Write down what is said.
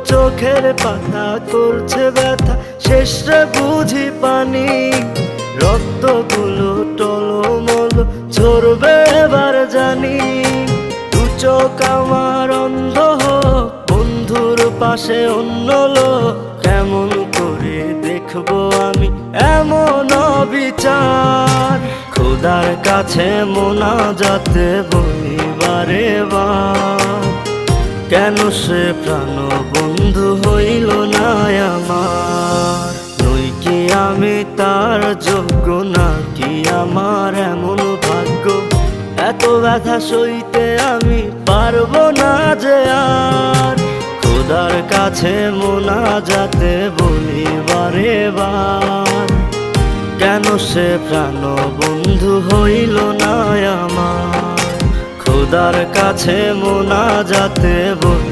চোখের পাতা করছে ব্যথা, শেষে বুঝি পানি। রক্তগুলো টলমল ঝরবে এবার জানি। দু চোখ আমার অন্ধ হোক, বন্ধুর পাশে অন্য লোক, কেমন করে দেখবো আমি এমন অবিচার। খোদার কাছে মোনাজাতে বলি বারে বার, কেন সে প্রাণ বন্ধু হইল না আমার। নই কি আমি তার যোগ্য, নাকি আমার এমন ভাগ্য, এত ব্যথা সইতে আমি পারবো না যে আর। খোদার কাছে মোনাজাতে বলি বারে বার, কেন সে প্রাণ বন্ধু হইল না আমার। খোদার কাছে মোনাজাতে বলি